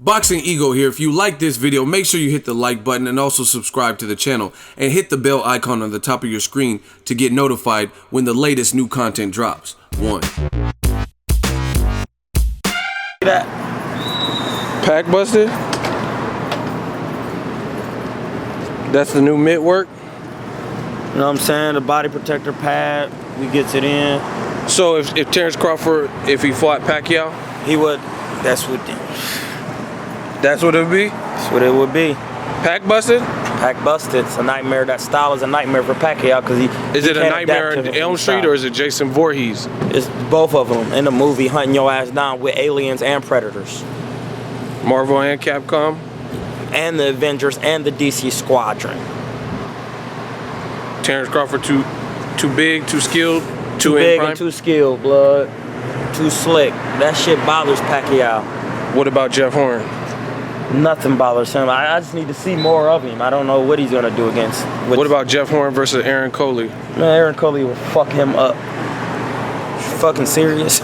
Boxingego here. If you like this video, make sure you hit the like button and also subscribe to the channel and hit the bell icon on the top of your screen to get notified when the latest new content drops. One. That pack busted. That's the new mitt work. You know what I'm saying? The body protector pad, we gets it in. So if Terence Crawford, if he fought Pacquiao, he would. That's what it would be. That's what it would be. Pack busted. Pack busted. It's a nightmare. That style is a nightmare for Pacquiao because he. Is it a nightmare on Elm Street or is it Jason Voorhees? It's both of them in the movie, hunting your ass down with aliens and predators. Marvel and Capcom. And the Avengers and the DC Squadron. Terence Crawford too big, too skilled, too big and too skilled, blood. Too slick. That shit bothers Pacquiao. What about Jeff Horn? Nothing bothers him. I just need to see more of him. I don't know what he's gonna do against. What about Jeff Horn versus Aaron Coley? Man, Aaron Coley will fuck him up. You fucking serious?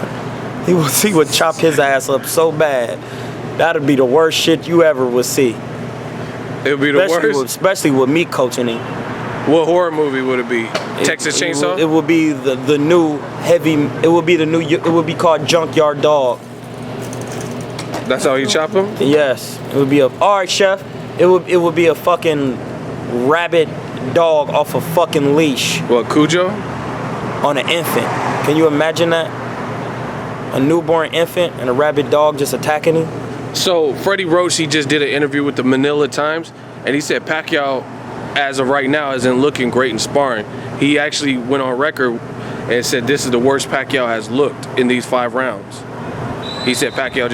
He would chop his ass up so bad. That'd be the worst shit you ever would see. It would be the worst? Especially with me coaching him. What horror movie would it be? Texas Chainsaw? It would be the new heavy. It would be called Junkyard Dog. That's how you chop him? Yes. It would be all right, chef. It would be a fucking rabid dog off a fucking leash. What, Cujo? On an infant. Can you imagine that? A newborn infant and a rabid dog just attacking him? So Freddie Roach, he just did an interview with the Manila Times, and he said Pacquiao, as of right now, isn't looking great in sparring. He actually went on record and said this is the worst Pacquiao has looked in these 5 rounds. He said Pacquiao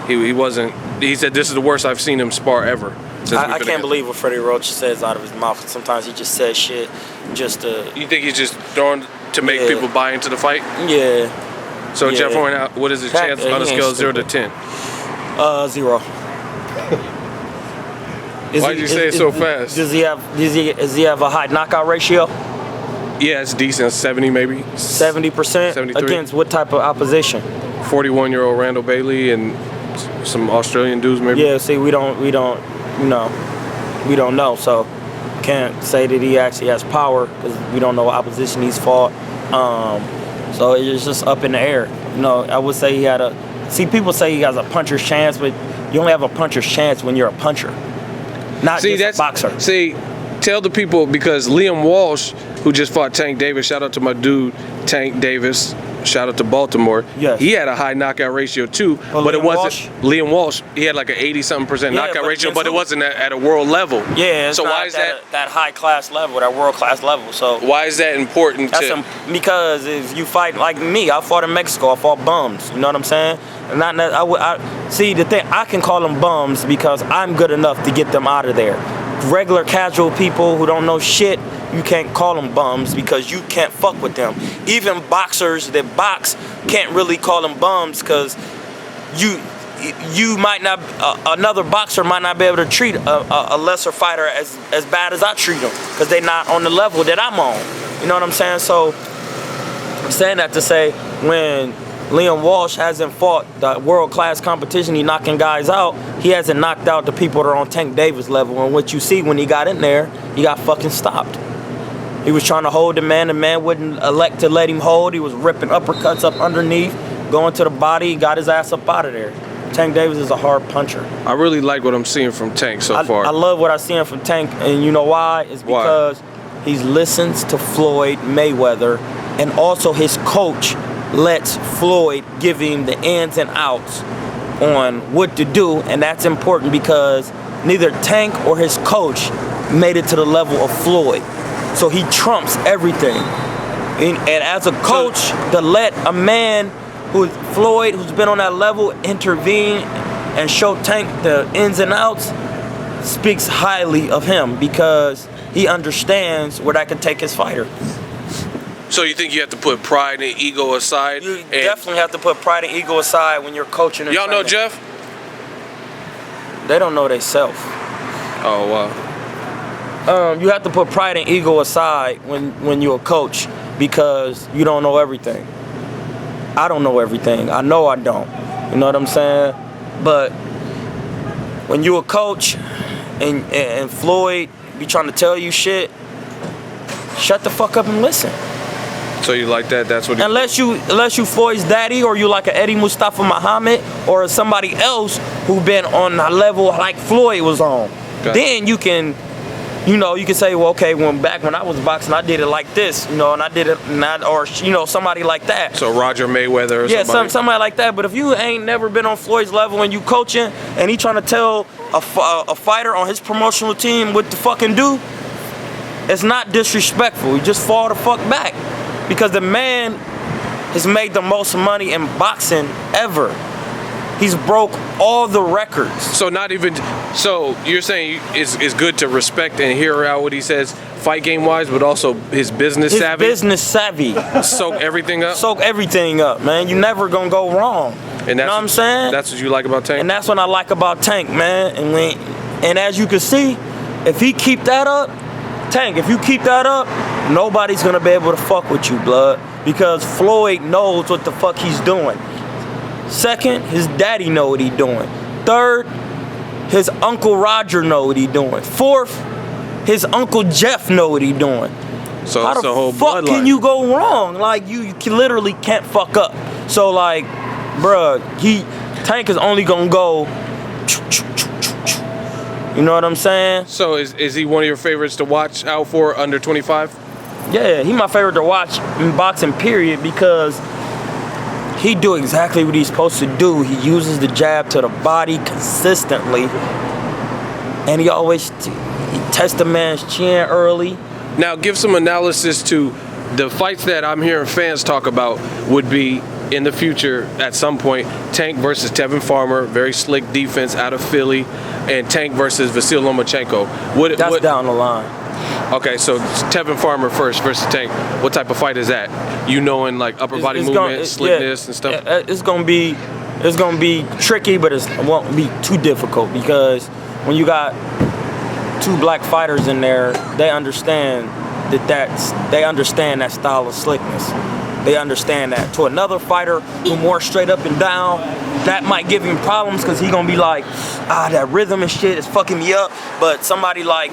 he said this is the worst I've seen him spar ever. I can't believe what Freddie Roach says out of his mouth. Sometimes he just says shit just to... You think he's just throwing to make people buy into the fight? Yeah. So Jeff Horn, what is his chance on a scale of 0 to 10? 0. Why did you say it so fast? Does he have a high knockout ratio? Yeah, it's decent. 70 maybe. 70%? 73. Against what type of opposition? 41-year-old Randall Bailey and some Australian dudes maybe. Yeah, see, we don't know, so can't say that he actually has power because we don't know what opposition he's fought. So it's just up in the air. You know, I would say he had people say he has a puncher's chance, but you only have a puncher's chance when you're a puncher, not just a boxer. See, tell the people, because Liam Walsh, who just fought Tank Davis, shout out to my dude Tank Davis, shout out to Baltimore. Yes. He had a high knockout ratio too, but it wasn't Liam Walsh. He had like an 80-something% knockout ratio, but it wasn't at a world level. Yeah. So why is that high class level, that world class level? So why is that important? Because if you fight like me, I fought in Mexico. I fought bums. You know what I'm saying? And see, the thing, I can call them bums because I'm good enough to get them out of there. Regular casual people who don't know shit, you can't call them bums because you can't fuck with them. Even boxers that box can't really call them bums because you might not, another boxer might not be able to treat a lesser fighter as bad as I treat them because they're not on the level that I'm on. You know what I'm saying? So I'm saying that to say when Liam Walsh hasn't fought the world-class competition, he knocking guys out, he hasn't knocked out the people that are on Tank Davis level. And what you see when he got in there, he got fucking stopped. He was trying to hold the man wouldn't elect to let him hold. He was ripping uppercuts up underneath, going to the body, got his ass up out of there. Tank Davis is a hard puncher. I really like what I'm seeing from Tank so far. I love what I'm seeing from Tank, and you know why? It's because he listens to Floyd Mayweather, and also his coach lets Floyd give him the ins and outs on what to do, and that's important because neither Tank or his coach made it to the level of Floyd. So he trumps everything. And as a coach, to let a man Floyd, who's been on that level, intervene and show Tank the ins and outs, speaks highly of him because he understands where that can take his fighter. So you think you have to put pride and ego aside? You definitely have to put pride and ego aside when you're coaching. Y'all know Jeff? They don't know they self. Oh, wow. You have to put pride and ego aside when you're a coach because you don't know everything. I don't know everything. I know I don't. You know what I'm saying? But when you a coach and Floyd be trying to tell you shit, shut the fuck up and listen. So you like that? That's what. Unless you Floyd's daddy, or you like a Eddie Mustafa Muhammad, or somebody else who been on a level like Floyd was on, then you can, you can say, well, okay, back when I was boxing, I did it like this, and I did it not, or somebody like that. So Roger Mayweather, or somebody like that. But if you ain't never been on Floyd's level and you coaching, and he trying to tell a fighter on his promotional team what to fucking do, it's not disrespectful. You just fall the fuck back. Because the man has made the most money in boxing ever. He's broke all the records. So you're saying it's good to respect and hear out what he says, fight game wise, but also his business savvy. Business savvy. Soak everything up. Soak everything up, man. You never gonna go wrong. And you know what I'm saying? That's what you like about Tank. And that's what I like about Tank, man. And as you can see, if he keep that up, Tank, if you keep that up, nobody's gonna be able to fuck with you, blood. Because Floyd knows what the fuck he's doing. Second, his daddy know what he doing. Third, his Uncle Roger know what he doing. Fourth, his Uncle Jeff know what he doing. So how it's the a whole fuck bloodline. Can you go wrong? Like, you literally can't fuck up. So like, bruh, Tank is only gonna go. You know what I'm saying? So is he one of your favorites to watch out for under 25? Yeah, he my favorite to watch in boxing, period, because he do exactly what he's supposed to do. He uses the jab to the body consistently, and he always he tests the man's chin early. Now give some analysis to the fights that I'm hearing fans talk about would be in the future at some point. Tank versus Tevin Farmer, very slick defense out of Philly, and Tank versus Vasyl Lomachenko. That's down the line. Okay, so Tevin Farmer first versus Tank. What type of fight is that? You knowing like upper body movement, slickness, and stuff? It's gonna be tricky, but it won't be too difficult, because when you got two black fighters in there, they understand that style of slickness. They understand that. To another fighter who more straight up and down, that might give him problems, because he gonna be like, that rhythm and shit is fucking me up. But somebody like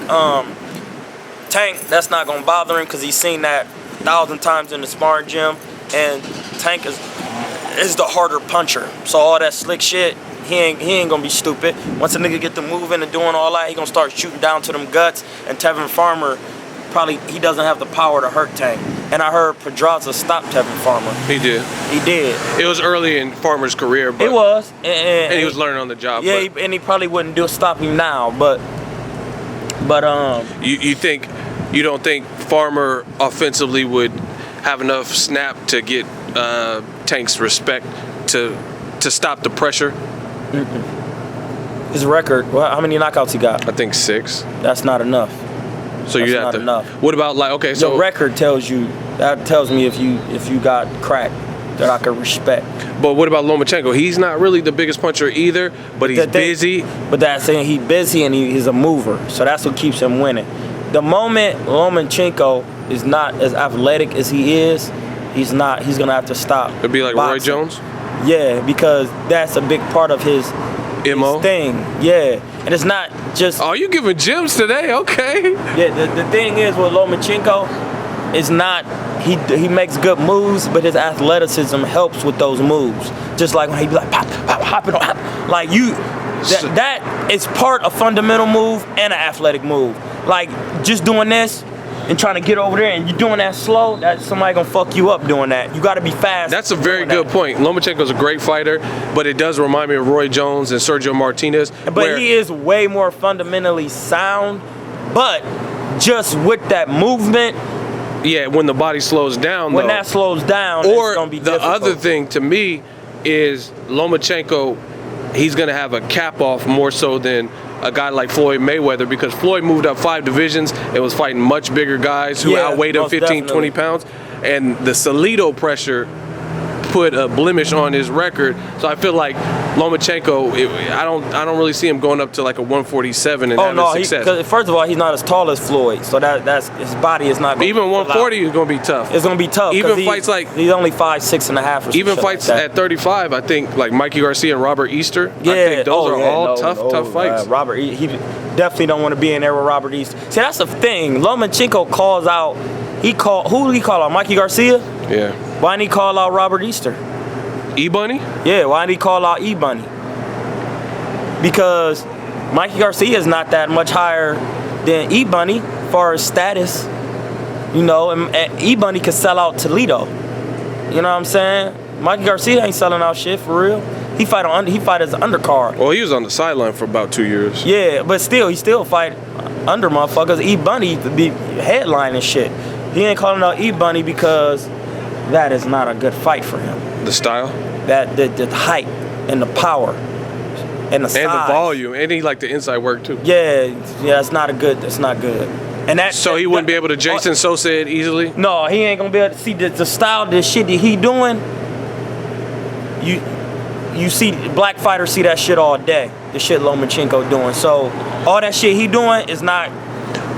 Tank, that's not gonna bother him, because he's seen that 1,000 times in the sparring gym, and Tank is the harder puncher. So all that slick shit, he ain't gonna be stupid. Once a nigga get to moving and doing all that, he gonna start shooting down to them guts. And Tevin Farmer, he doesn't have the power to hurt Tank. And I heard Pedraza stopped Tevin Farmer. He did. It was early in Farmer's career, but it was, and he was learning on the job. Yeah, and he probably wouldn't stop him now, but you don't think Farmer offensively would have enough snap to get Tank's respect to stop the pressure? His record, well, how many knockouts he got? I think 6. That's not enough. So you have to. Enough. What about so the record tells me if you got crack that I can respect. But what about Lomachenko? He's not really the biggest puncher either, but he's busy. But that's saying he's busy and he's a mover, so that's what keeps him winning. The moment Lomachenko is not as athletic as he is, he's gonna have to stop. It'd be like boxing. Roy Jones. Yeah, because that's a big part of his MO thing. Yeah, and it's not just. Oh, you giving gems today? Okay. Yeah, the thing is with Lomachenko, is not he makes good moves, but his athleticism helps with those moves. Just like when he be like pop, pop, hop it on, hop. Like that is part of fundamental move and an athletic move. Like just doing this and trying to get over there, and you're doing that slow, that somebody gonna fuck you up doing that. You gotta be fast. That's a very good point. Lomachenko's a great fighter, but it does remind me of Roy Jones and Sergio Martinez. But he is way more fundamentally sound, but just with that movement. Yeah, when the body slows down, when that slows down, or it's gonna be the difficult. other thing to me is Lomachenko, he's gonna have a cap off more so than a guy like Floyd Mayweather, because Floyd moved up 5 divisions and was fighting much bigger guys who outweighed him 15, 20 pounds. And the Salido pressure put a blemish on his record. So I feel like Lomachenko, I don't really see him going up to like a 147 and having success. Because first of all, he's not as tall as Floyd, so that's his body is not. Even 140 is going to be tough. It's going to be tough. Even fights like he's only 5'6.5". Even fights at 35, I think like Mikey Garcia and Robert Easter. Yeah, I think those are all tough fights. Robert, he definitely don't want to be in there with Robert Easter. See, that's the thing. Lomachenko calls out. Who did he call out? Mikey Garcia? Yeah. Why didn't he call out Robert Easter? E-Bunny? Yeah, why didn't he call out E-Bunny? Because Mikey Garcia is not that much higher than E-Bunny as far as status. You know, and E-Bunny could sell out Toledo. You know what I'm saying? Mikey Garcia ain't selling out shit for real. He fight as an undercard. Well, he was on the sideline for about 2 years. Yeah, but still, he still fight under motherfuckers. E-Bunny be headlining shit. He ain't calling out E-Bunny because that is not a good fight for him. The style? The height and the power and the size. And the volume. And he like the inside work too. Yeah, that's not good. And that. So he wouldn't be able to Jason Sosa it easily? No, he ain't gonna be able to see the style, the shit that he doing. You see, black fighters see that shit all day. The shit Lomachenko doing. So all that shit he doing is not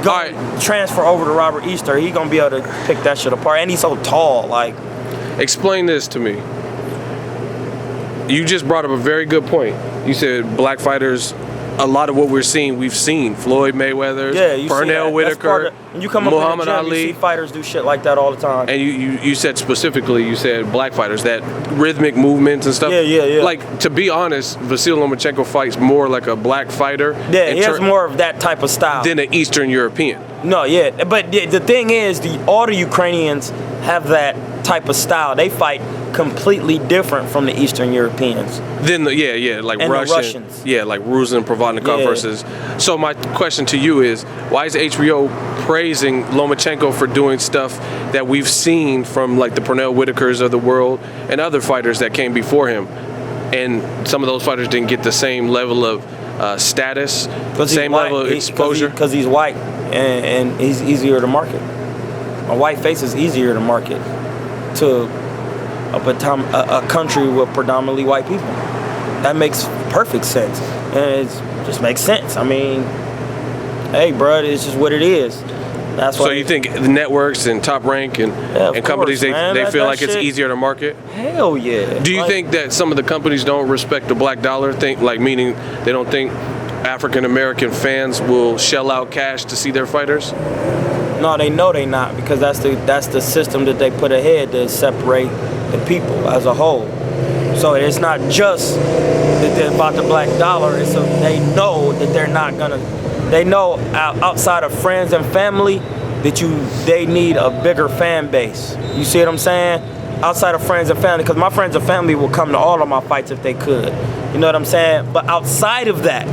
going to transfer over to Robert Easter. He gonna be able to pick that shit apart. And he's so tall. Like, explain this to me. You just brought up a very good point. You said black fighters, a lot of what we're seeing, we've seen. Floyd Mayweather, Pernell Whitaker, when you come up Muhammad in the gym, Ali. you see fighters do shit like that all the time. And you said specifically, you said black fighters, that rhythmic movements and stuff. Yeah. Like, to be honest, Vasily Lomachenko fights more like a black fighter. Yeah, he has more of that type of style. Than an Eastern European. No, yeah. But the thing is, all the Ukrainians have that type of style. They fight completely different from the Eastern Europeans. Then like and Russians. Yeah, like Ruslan Provodnikov versus. So my question to you is, why is HBO praising Lomachenko for doing stuff that we've seen from like the Pernell Whitakers of the world and other fighters that came before him, and some of those fighters didn't get the same level of status, same level of exposure? Because he's white and he's easier to market. A white face is easier to market to a country with predominantly white people. That makes perfect sense, and it just makes sense. I mean, hey, bro, it's just what it is. That's why. So you think the networks and Top Rank and companies, they feel like it's easier to market? Hell yeah. Do you think that some of the companies don't respect the black dollar? Meaning they don't think African American fans will shell out cash to see their fighters? No, they know they not, because that's the system that they put ahead to separate the people as a whole. So it's not just that they're about the black dollar. They know that they're not gonna. They know outside of friends and family that they need a bigger fan base. You see what I'm saying? Outside of friends and family, because my friends and family will come to all of my fights if they could. You know what I'm saying? But outside of that,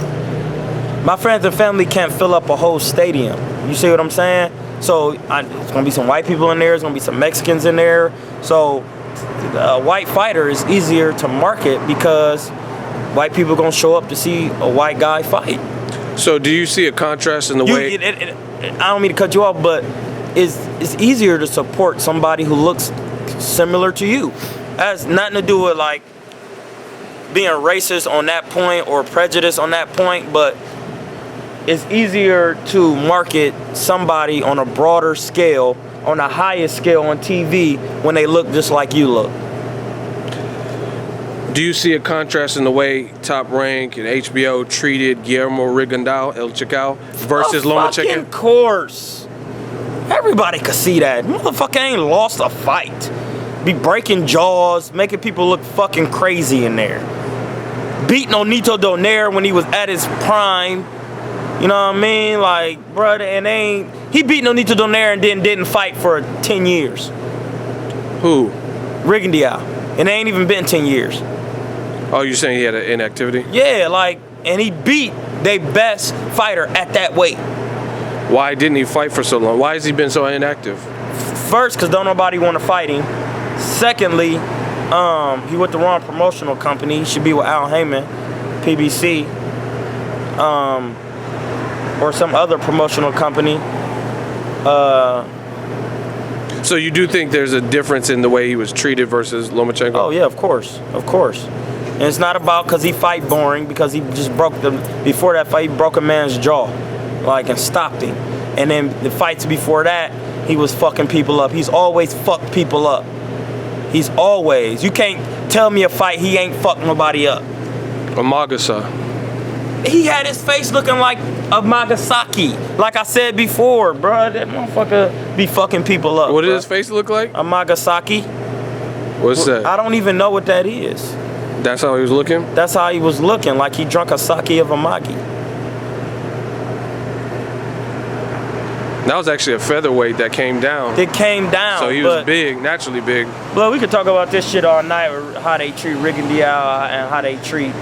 my friends and family can't fill up a whole stadium. You see what I'm saying? So it's gonna be some white people in there. There's gonna be some Mexicans in there. So a white fighter is easier to market because white people are gonna show up to see a white guy fight. So do you see a contrast in the way? I don't mean to cut you off, but it's easier to support somebody who looks similar to you. It has nothing to do with like being racist on that point or prejudice on that point, but it's easier to market somebody on a broader scale, on the highest scale on TV, when they look just like you look. Do you see a contrast in the way Top Rank and HBO treated Guillermo Rigondeaux, El Chacal, versus Lomachenko? Of course. Everybody could see that. Motherfucker ain't lost a fight. Be breaking jaws, making people look fucking crazy in there. Beating Nonito Donaire when he was at his prime. You know what I mean? Like, brother, and he beat Nonito Donaire and then didn't fight for 10 years. Who? Rigondeaux. And they ain't even been 10 years. Oh, you're saying he had an inactivity? Yeah, and he beat their best fighter at that weight. Why didn't he fight for so long? Why has he been so inactive? First, because don't nobody want to fight him. Secondly, he with the wrong promotional company. He should be with Al Heyman, PBC. Or some other promotional company. So you do think there's a difference in the way he was treated versus Lomachenko? Oh yeah, of course. And it's not about because he fight boring, because he just before that fight, he broke a man's jaw, like, and stopped him. And then the fights before that, he was fucking people up. He's always fucked people up. He's always. You can't tell me a fight he ain't fucked nobody up. Amagasa. He had his face looking like a Nagasaki. Like I said before, bro, that motherfucker be fucking people up. What did his face look like? A Nagasaki. What's that? I don't even know what that is. That's how he was looking? That's how he was looking, like he drunk a sake of a magi. That was actually a featherweight that came down. It came down. So he was big, naturally big. Well, we could talk about this shit all night, how they treat Gennady and how they treat,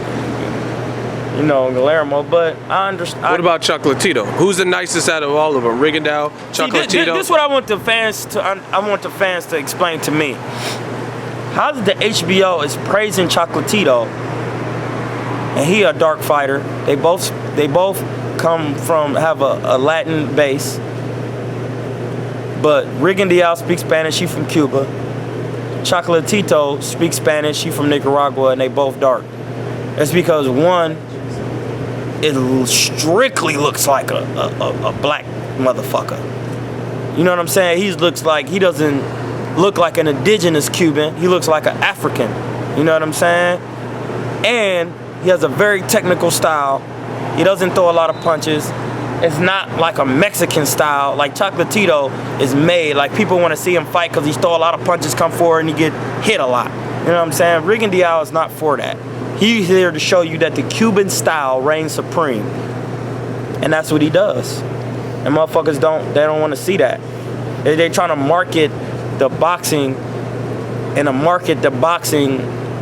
Guillermo, but I understand. What about Chocolatito? Who's the nicest out of all of them? Rigondeaux, Chocolatito? This is what I want the fans to explain to me. How the HBO is praising Chocolatito, and he a dark fighter. They both have a Latin base. But Rigondeaux speaks Spanish, she from Cuba. Chocolatito speaks Spanish, she from Nicaragua, and they both dark. It's because one, it strictly looks like a black motherfucker. You know what I'm saying? He doesn't look like an indigenous Cuban. He looks like an African. You know what I'm saying? And he has a very technical style. He doesn't throw a lot of punches. It's not like a Mexican style. Like Chocolatito is made. Like people want to see him fight because he throw a lot of punches, come forward, and he get hit a lot. You know what I'm saying? Rigondeaux is not for that. He's here to show you that the Cuban style reigns supreme. And that's what he does. And motherfuckers don't want to see that. They're trying to market the boxing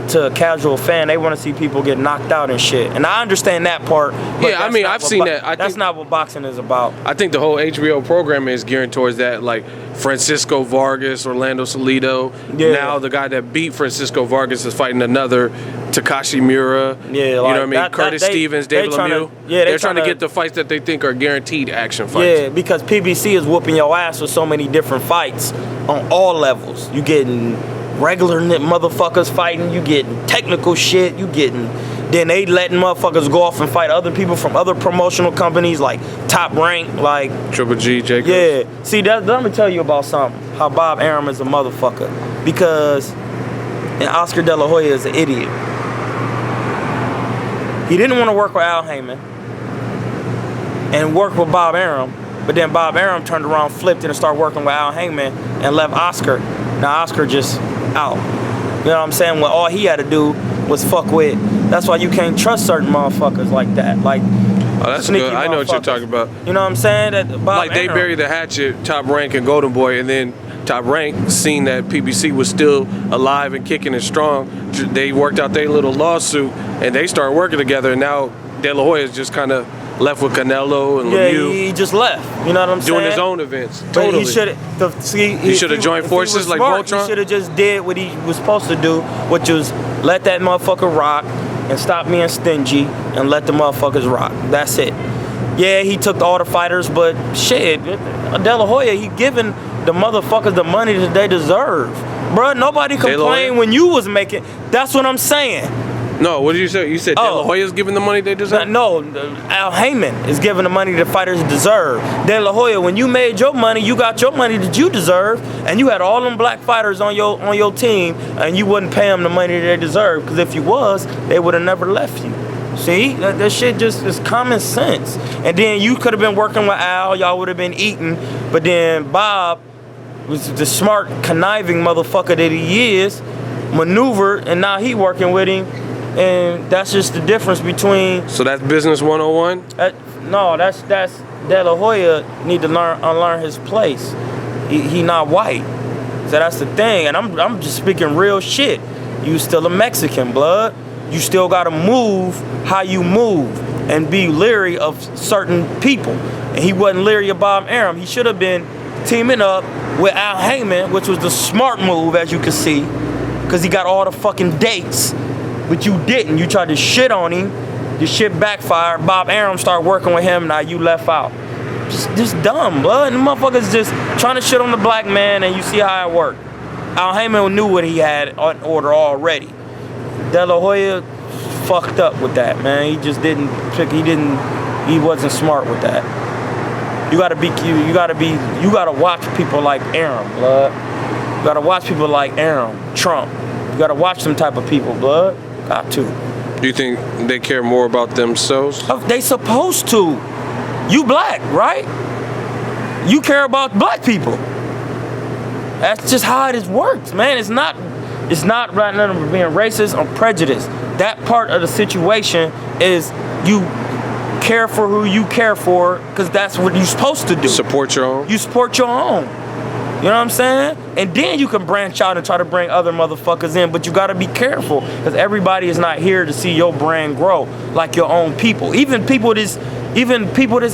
to a casual fan. They want to see people get knocked out and shit. And I understand that part. Yeah, I mean, I've seen that. That's not what boxing is about. I think the whole HBO program is geared towards that. Like Francisco Vargas, Orlando Salido. Yeah. Now the guy that beat Francisco Vargas is fighting another Takashi Miura. Yeah, you know what I mean? Curtis Stevens, David Lemieux. They're trying to get the fights that they think are guaranteed action fights. Yeah, because PBC is whooping your ass with so many different fights on all levels. You getting regular motherfuckers fighting, you getting technical shit, then they letting motherfuckers go off and fight other people from other promotional companies like Top Rank, like Triple G, Jacobs. Yeah, see, let me tell you about something. How Bob Arum is a motherfucker, because Oscar De La Hoya is an idiot. He didn't want to work with Al Heyman and work with Bob Arum, but then Bob Arum turned around, flipped, and started working with Al Heyman and left Oscar. Now Oscar just out. You know what I'm saying? Well, all he had to do was fuck with. That's why you can't trust certain motherfuckers like that. Like, oh, that's good. I know what you're talking about. You know what I'm saying? That Bob like they buried the hatchet, Top Rank and Golden Boy, and then Top Rank, seen that PBC was still alive and kicking and strong, they worked out their little lawsuit and they started working together. And now De La Hoya is just kind of left with Canelo and Lemieux. He just left. You know what I'm saying? Doing his own events. But totally. He should have joined forces like smart, Voltron. He should have just did what he was supposed to do, which was let that motherfucker rock and stop being stingy and let the motherfuckers rock. That's it. Yeah, he took all the fighters, but shit, De La Hoya, he giving the motherfuckers the money that they deserve. Bruh, nobody complained when you was making. That's what I'm saying. No, what did you say? You said De La Hoya's giving the money they deserve? No, Al Heyman is giving the money the fighters deserve. De La Hoya, when you made your money, you got your money that you deserve, and you had all them black fighters on your team, and you wouldn't pay them the money they deserve, because if you was, they would have never left you. See, that shit just is common sense. And then you could have been working with Al, y'all would have been eating, but then Bob was the smart, conniving motherfucker that he is, maneuvered, and now he working with him. And that's just the difference between. So that's business 101? No, that's De La Hoya need to unlearn his place. He not white. So that's the thing. And I'm just speaking real shit. You still a Mexican, blood. You still gotta move how you move and be leery of certain people. And he wasn't leery of Bob Arum. He should have been teaming up with Al Heyman, which was the smart move, as you can see, because he got all the fucking dates. But you didn't. You tried to shit on him. Your shit backfired. Bob Arum started working with him. Now you left out. just dumb, blood. And the motherfuckers just trying to shit on the black man, and you see how it worked. Al Heyman knew what he had in order already. De La Hoya fucked up with that, man. He just didn't. He wasn't smart with that. You gotta watch people like Arum, blood. You gotta watch people like Arum, Trump. You gotta watch them type of people, blood. Got to. Do you think they care more about themselves? They supposed to. You black, right? You care about black people. That's just how it works, man. It's not right now being racist or prejudiced. That part of the situation is you care for who you care for, because that's what you're supposed to do. Support your own? You support your own. You know what I'm saying? And then you can branch out and try to bring other motherfuckers in, but you gotta be careful, because everybody is not here to see your brand grow like your own people. Even people that's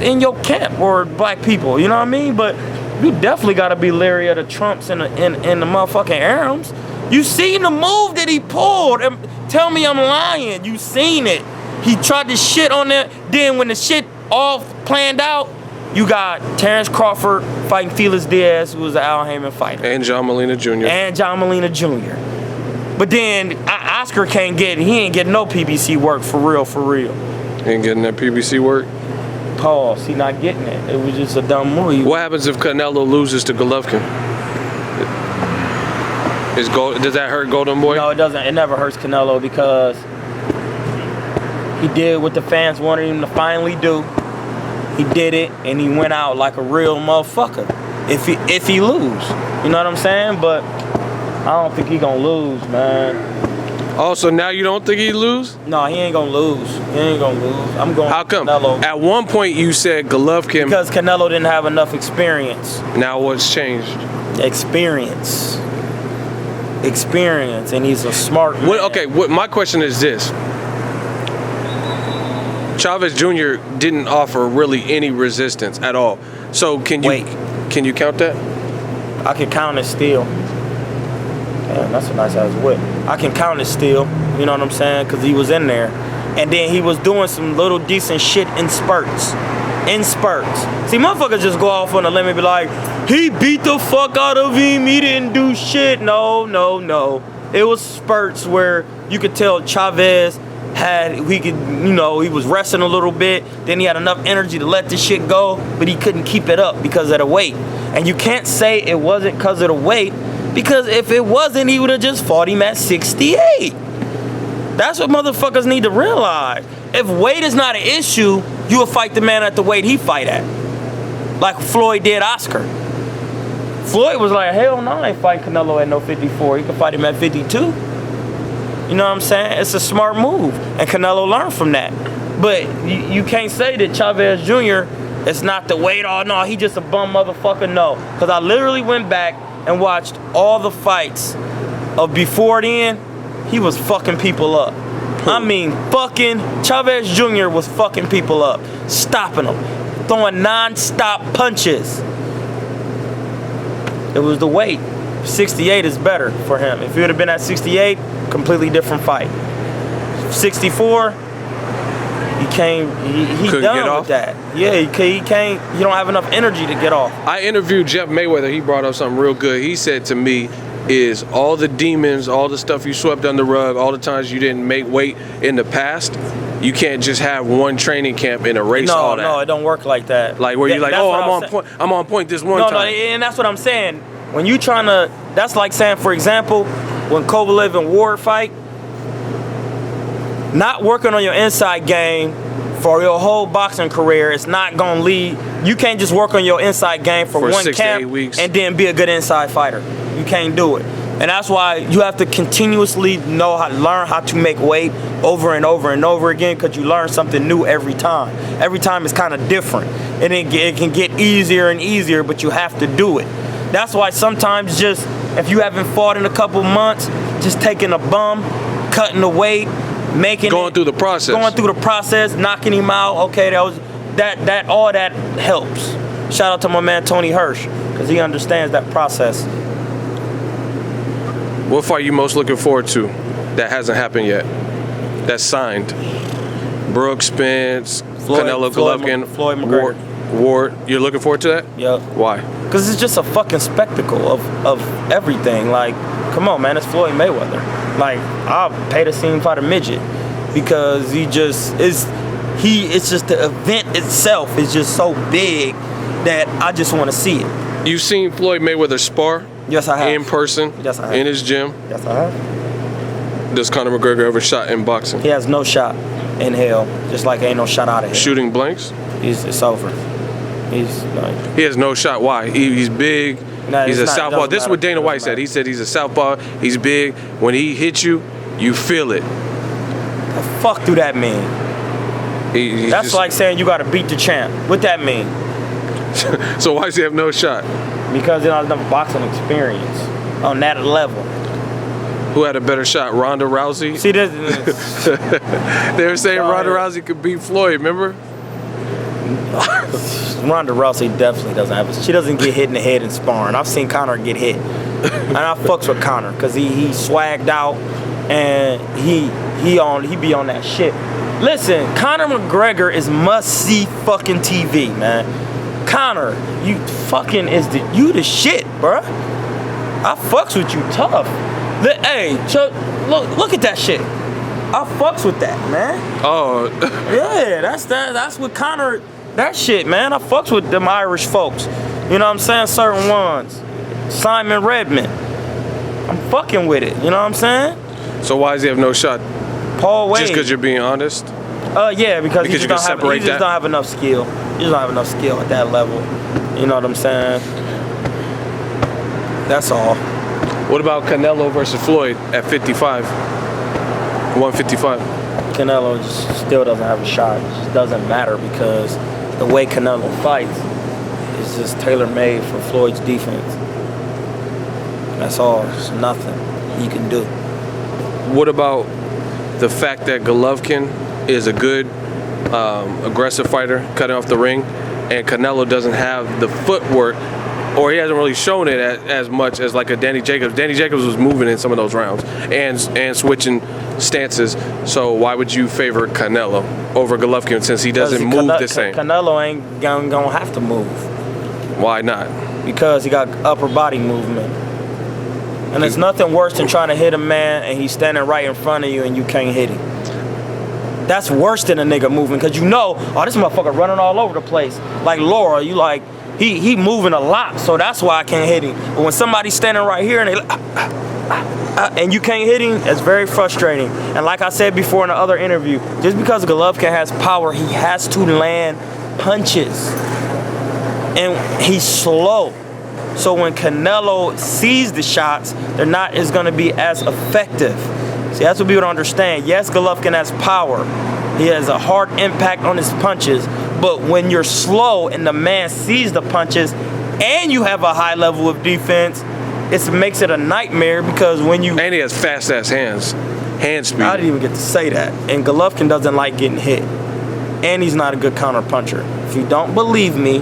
in your camp, or black people, you know what I mean? But you definitely gotta be leery of the Trumps and the motherfucking Arums. You seen the move that he pulled. And tell me I'm lying. You seen it. He tried to shit on it. Then when the shit all planned out, you got Terence Crawford fighting Felix Diaz, who was an Al Heyman fighter. And John Molina Jr. But then Oscar he ain't getting no PBC work for real. Ain't getting that PBC work? Pause. He not getting it. It was just a dumb move. What happens if Canelo loses to Golovkin? Does that hurt Golden Boy? No, it doesn't. It never hurts Canelo, because he did what the fans wanted him to finally do. He did it, and he went out like a real motherfucker. If he lose, you know what I'm saying? But I don't think he gonna lose, man. Oh, so now you don't think he lose? No, he ain't gonna lose. I'm going. How come? Canelo. At one point you said Golovkin. Because Canelo didn't have enough experience. Now what's changed? Experience, and he's a smart man. My question is this. Chavez Jr. didn't offer really any resistance at all. So can you count that? I can count it still. Damn, that's a nice ass whip. I can count it still. You know what I'm saying? Because he was in there. And then he was doing some little decent shit in spurts. See, motherfuckers just go off on a limb and be like, he beat the fuck out of him, he didn't do shit. No. It was spurts where you could tell Chavez he was resting a little bit, then he had enough energy to let this shit go, but he couldn't keep it up because of the weight. And you can't say it wasn't because of the weight, because if it wasn't, he would have just fought him at 68. That's what motherfuckers need to realize. If weight is not an issue, you will fight the man at the weight he fight at. Like Floyd did Oscar. Floyd was like, hell no, I ain't fighting Canelo at no 54. He can fight him at 52. You know what I'm saying? It's a smart move. And Canelo learned from that. But you can't say that Chavez Jr. is not the weight. Oh, no, he just a bum motherfucker. No. Because I literally went back and watched all the fights of before then. He was fucking people up. I mean, fucking Chavez Jr. was fucking people up. Stopping them. Throwing non-stop punches. It was the weight. 68 is better for him. If he would have been at 68, completely different fight. 64, he done with that. Yeah, he can't. He don't have enough energy to get off. I interviewed Jeff Mayweather. He brought up something real good. He said to me, is all the demons, all the stuff you swept under the rug, all the times you didn't make weight in the past, you can't just have one training camp and erase all that. No, it don't work like that. Like where you're like, oh, I'm on point this one time. No, and that's what I'm saying. When you trying to, that's like saying, for example, when Kovalev and Ward fight, not working on your inside game for your whole boxing career, it's not gonna lead. You can't just work on your inside game for one 6 camp to 8 weeks and then be a good inside fighter. You can't do it. And that's why you have to continuously learn how to make weight over and over and over again, because you learn something new every time. Every time it's kind of different. And it can get easier and easier, but you have to do it. That's why sometimes just, if you haven't fought in a couple months, just taking a bum, cutting the weight, going through the process, knocking him out. Okay, all that helps. Shout out to my man Tony Hirsch, because he understands that process. What fight you most looking forward to that hasn't happened yet? That's signed. Brooks, Spence, Canelo, Golovkin, Floyd McGregor. Ward, you're looking forward to that? Yep. Why? Because it's just a fucking spectacle of everything. Like, come on, man, it's Floyd Mayweather. Like, I'll pay to see him fight a midget because it's just the event itself is just so big that I just want to see it. You've seen Floyd Mayweather spar? Yes, I have. In person? Yes, I have. In his gym? Yes, I have. Does Conor McGregor ever shot in boxing? He has no shot in hell, just like ain't no shot out of hell. Shooting blanks? It's over. He's like... He has no shot. Why? He's big. Nah, he's a southpaw. This is what Dana White said. He said he's a southpaw. He's big. When he hits you, you feel it. The fuck do that mean? That's just, like saying you got to beat the champ. What that mean? So why does he have no shot? Because he doesn't have enough boxing experience on that level. Who had a better shot, Ronda Rousey? See this? They were saying Ronda Rousey could beat Floyd. Remember? Ronda Rousey definitely doesn't have it. She doesn't get hit in the head in sparring. I've seen Conor get hit, and I fucks with Conor because he swagged out and he be on that shit. Listen, Conor McGregor is must-see fucking TV, man. Conor, you fucking you the shit, bruh. I fucks with you tough. Hey, look at that shit. I fucks with that, man. Oh. Yeah, that's what Conor, that shit, man. I fucks with them Irish folks. You know what I'm saying? Certain ones. Simon Redmond. I'm fucking with it. You know what I'm saying? So why does he have no shot? Paul Wade. Just because you're being honest? Yeah, because he you can separate that? He just don't have enough skill. He just don't have enough skill at that level. You know what I'm saying? That's all. What about Canelo versus Floyd at 55? 155? Canelo just still doesn't have a shot. It just doesn't matter because the way Canelo fights is just tailor-made for Floyd's defense. That's all. There's nothing you can do. What about the fact that Golovkin is a good aggressive fighter, cutting off the ring, and Canelo doesn't have the footwork, or he hasn't really shown it as much as like a Danny Jacobs. Danny Jacobs was moving in some of those rounds and switching stances. So why would you favor Canelo over Golovkin since he doesn't move the same? Canelo ain't gonna have to move. Why not? Because he got upper body movement. And there's nothing worse than trying to hit a man and he's standing right in front of you and you can't hit him. That's worse than a nigga moving because you know, oh, this motherfucker running all over the place. Like Laura, you like, he moving a lot, so that's why I can't hit him. But when somebody's standing right here and they and you can't hit him, it's very frustrating. And like I said before in the other interview, just because Golovkin has power, he has to land punches. And he's slow. So when Canelo sees the shots, they're not as gonna be as effective. See, that's what people don't understand. Yes, Golovkin has power. He has a hard impact on his punches, but when you're slow and the man sees the punches and you have a high level of defense, it makes it a nightmare because when you... And he has fast-ass hands. Hand speed. I didn't even get to say that. And Golovkin doesn't like getting hit. And he's not a good counter puncher. If you don't believe me,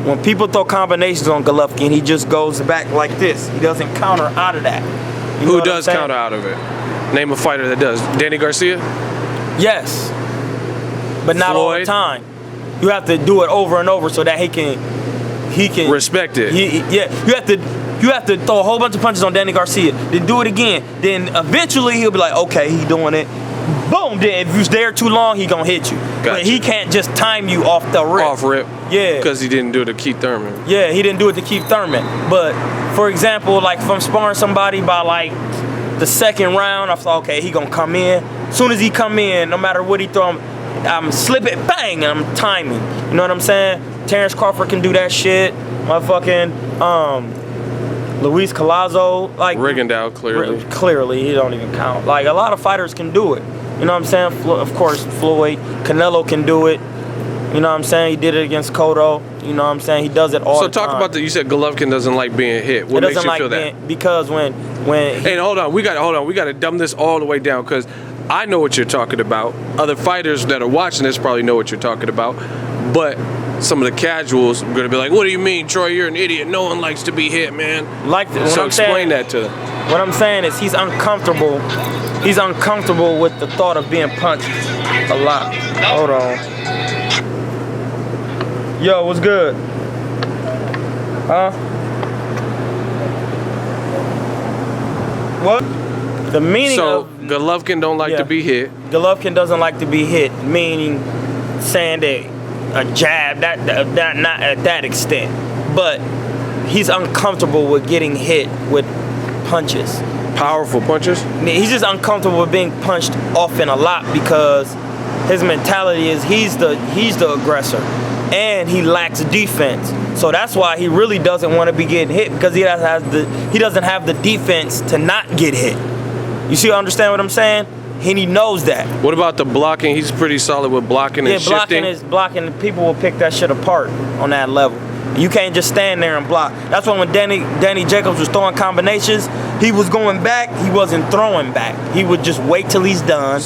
when people throw combinations on Golovkin, he just goes back like this. He doesn't counter out of that. You know Who does counter out of it? Name a fighter that does. Danny Garcia? Yes. But not all the Floyd? time. You have to do it over and over so that he can respect it. Yeah. You have to throw a whole bunch of punches on Danny Garcia. Then do it again. Then eventually he'll be like, okay, he doing it. Boom. Then if you're there too long, he gonna hit you. Gotcha. But he can't just time you off the rip. Off rip. Yeah. Because he didn't do it to Keith Thurman. Yeah, he didn't do it to Keith Thurman. But for example, like if I'm sparring somebody by like the second round, I thought, okay, he gonna come in. As soon as he come in, no matter what he throw, I'm slip it, bang, and I'm timing. You know what I'm saying? Terence Crawford can do that shit. Motherfucking Luis Collazo, like Rigondeaux, clearly. Clearly, he don't even count. Like a lot of fighters can do it. You know what I'm saying? Of course, Floyd, Canelo can do it. You know what I'm saying? He did it against Cotto. You know what I'm saying? He does it all the time. So talk about you said Golovkin doesn't like being hit. What makes you feel that? Because when Hey, hold on. We gotta dumb this all the way down because I know what you're talking about. Other fighters that are watching this probably know what you're talking about. But some of the casuals are gonna be like, "What do you mean, Troy? You're an idiot. No one likes to be hit, man." So explain that to them. What I'm saying is he's uncomfortable. He's uncomfortable with the thought of being punched a lot. Hold on. Yo, what's good? Huh? What? The meaning of Golovkin don't like to be hit. Golovkin doesn't like to be hit, meaning saying that a jab, that not at that extent, but he's uncomfortable with getting hit with punches. Powerful punches? He's just uncomfortable with being punched often a lot because his mentality is he's the aggressor and he lacks defense. So that's why he really doesn't want to be getting hit, because he doesn't have the defense to not get hit. You see, understand what I'm saying? And he knows that. What about the blocking? He's pretty solid with blocking and shifting. Blocking. People will pick that shit apart on that level. You can't just stand there and block. That's why when Danny Jacobs was throwing combinations, he was going back. He wasn't throwing back. He would just wait till he's done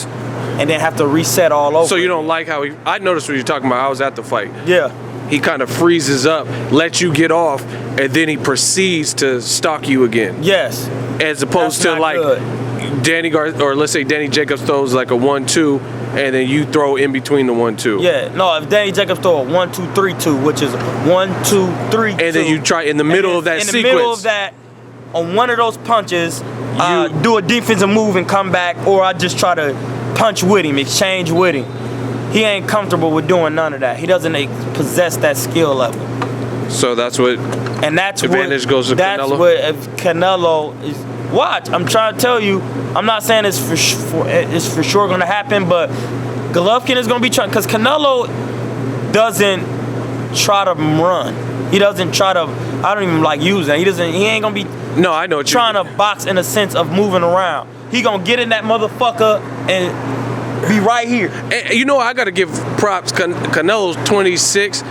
and then have to reset all over. So you don't like how I noticed what you're talking about. I was at the fight. Yeah. He kind of freezes up, lets you get off, and then he proceeds to stalk you again. Yes. As opposed to like good. let's say Danny Jacobs throws like a 1-2, and then you throw in between the 1-2. Yeah, no, if Danny Jacobs throw a 1-2-3-2, which is 1-2-3-2, and then you try in the middle of that sequence. In the middle of that, on one of those punches, do a defensive move and come back, or I just try to punch with him, exchange with him. He ain't comfortable with doing none of that. He doesn't possess that skill level. So that's what. And that's advantage goes to that's Canelo. What if Canelo is. Watch, I'm trying to tell you. I'm not saying it's for sure going to happen, but Golovkin is going to be trying, because Canelo doesn't try to run. He doesn't try to. I don't even like using. He ain't going to be. No, I know what trying to box in a sense of moving around. He going to get in that motherfucker and be right here. And, you know, I got to give props. Canelo's 26.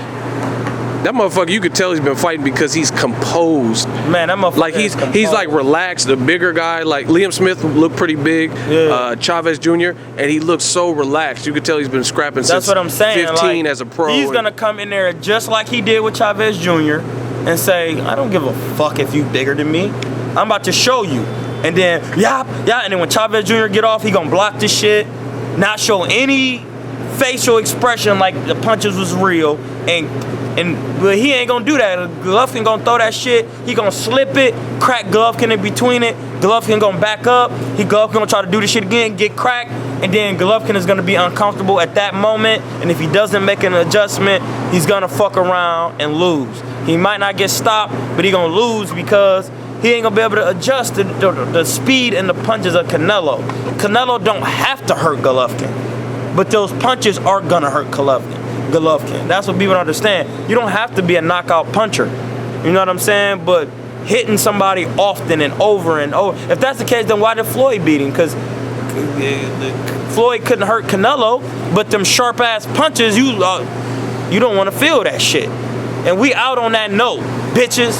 That motherfucker, you could tell he's been fighting because he's composed. Man, that motherfucker like he's like relaxed. The bigger guy, like Liam Smith, looked pretty big. Yeah. Chavez Jr. and he looks so relaxed. You could tell he's been scrapping since 15 as a pro. He's gonna come in there just like he did with Chavez Jr. and say, "I don't give a fuck if you bigger than me. I'm about to show you." And then yeah. And then when Chavez Jr. get off, he gonna block this shit, not show any facial expression like the punches was real, but he ain't gonna do that. Golovkin gonna throw that shit. He gonna slip it, crack Golovkin in between it. Golovkin gonna back up. Golovkin gonna try to do this shit again, get cracked, and then Golovkin is gonna be uncomfortable at that moment. And if he doesn't make an adjustment, he's gonna fuck around and lose. He might not get stopped, but he gonna lose because he ain't gonna be able to adjust the speed and the punches of Canelo. Canelo don't have to hurt Golovkin, but those punches are gonna hurt Golovkin. That's what people don't understand. You don't have to be a knockout puncher. You know what I'm saying? But hitting somebody often and over and over. If that's the case, then why did Floyd beat him? Because Floyd couldn't hurt Canelo, but them sharp ass punches, you don't want to feel that shit. And we out on that note, bitches.